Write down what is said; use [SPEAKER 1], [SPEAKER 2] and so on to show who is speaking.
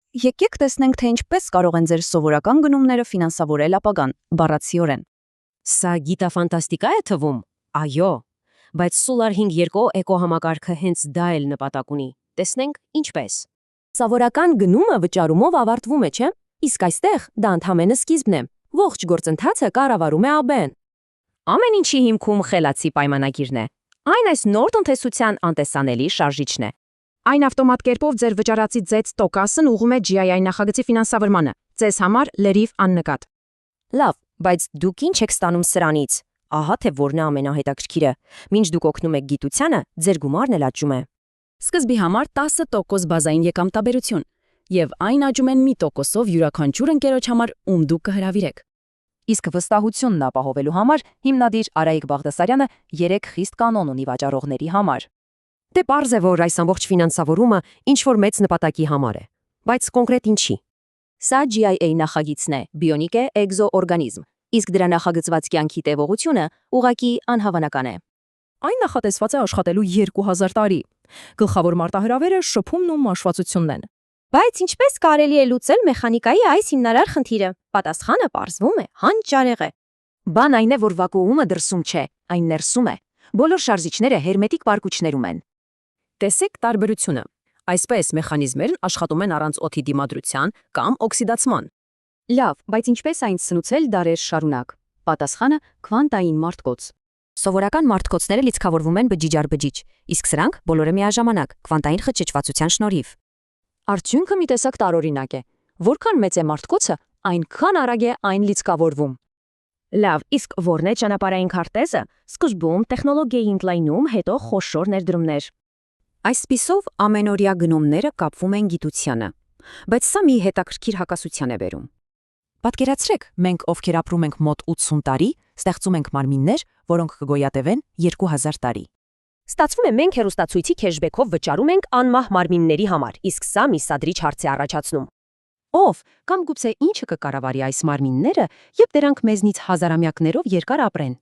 [SPEAKER 1] Եկեք տեսնենք, թե ինչպես կարող են ձեր սովորական գնումները ֆինանսավորել ապագան, բառացիորեն։
[SPEAKER 2] Սա գիտաֆանտաստիկա է թվում։ Այո, բայց Solar 5.2 էկոհամակարգը հենց դա էլ նպատակ ունի։ Տեսնենք ինչպես։ Սովորական գնումը վճարումով ավարտվում է, չէ՞։ Իսկ այստեղ դա ընդհանրապես սկիզբն է։ Ողջ գործընթացը կառավարում է ԱԲ-ն։ Ամեն ինչի հիմքում խելացի պայմանագիրն է։ Այն այս նոր տնտեսության անտեսանելի շարժիչն է։
[SPEAKER 3] Այն ավտոմատ կերպով ձեր վճարածի ձեծ տոկասն ուղղում է GII նախագծի ֆինանսավորմանը, ձեզ համար լրիվ աննկատ։
[SPEAKER 2] Լավ, բայց դուք ինչ եք ստանում սրանից։ Ահա թե որն է ամենահետաքրքիրը։ Մինչ դուք օգնում եք գիտությանը, ձեր գումարն էլ աճում է։
[SPEAKER 1] Սկզբի համար 10% բազային եկամտաբերություն, եւ այն աճում են 1%-ով յուրաքանչյուր ընկերոջ համար, ում դուք կհրավիրեք։
[SPEAKER 4] Իսկ վստահությունն ապահովելու համար հիմնադիր Արայիկ Բաղդասարյանը 3 խիստ կանոն ունի վաճառողների համար։
[SPEAKER 2] Դե պարզ է, որ այս ամբողջ ֆինանսավորումը ինչ-որ մեծ նպատակի համար է։ Բայց կոնկրետ ինչի։
[SPEAKER 4] Սա GIA նախագիծն է, բիոնիկ է էկզոօրգանիզմ, իսկ դրա նախագծված կյանքի տևողությունը ուղղակի անհավանական է։
[SPEAKER 3] Այն նախատեսված է աշխատելու 2000 տարի։ Գլխավոր մարտահրավերը շփումն ու մաշվածությունն են։
[SPEAKER 5] Բայց ինչպես կարելի է լուծել մեխանիկայի այս հիմնարար խնդիրը։ Պատասխանը պարզվում է հանճարեղ է։
[SPEAKER 4] Բան այն է, որ վակուումը դրսում չէ, այն ներսում է։ Բոլոր շարժիչները հերմետիկ պարկուճներում են։
[SPEAKER 2] Տեսեք տարբերությունը։ Այսպես մեխանիզմերն աշխատում են առանց օդի դիմադրության կամ օքսիդացման։
[SPEAKER 4] Լավ, բայց ինչպես այն սնուցել դարեր շարունակ։ Պատասխանը քվանտային մարտկոց։ Սովորական մարտկոցները լիցքավորվում են բջիջ, իսկ սրանք բոլորը միաժամանակ քվանտային խճճվածության շնորհիվ։ Արդյունքը մի տեսակ տարօրինակ է։ Որքան մեծ է մարտկոցը, այնքան արագ է այն լիցքավորվում։
[SPEAKER 5] Լավ, իսկ ո՞րն է ճանապարհային քարտեզը։ Սկզբում տեխնոլոգիայի ընդլայնում, հետո խոշոր ներդրումներ։
[SPEAKER 4] Այսպիսով ամենօրյա գնումները կապվում են գիտությանը, բայց սա մի հետաքրքիր հակասության է բերում։ Պատկերացրեք, մենք ովքեր ապրում ենք մոտ 80 տարի, ստեղծում ենք մարմիններ, որոնք կգոյատևեն 2000 տարի։
[SPEAKER 5] Ստացվում է մենք հեռուստացույցի քեշբեքով վճարում ենք անմահ մարմինների համար, իսկ սա մի սադրիչ հարց է առաջացնում։
[SPEAKER 4] Ով կամ գուցե ինչը կկառավարի այս մարմինները, երբ դրանք մեզնից հազարամյակներով երկար ապրեն։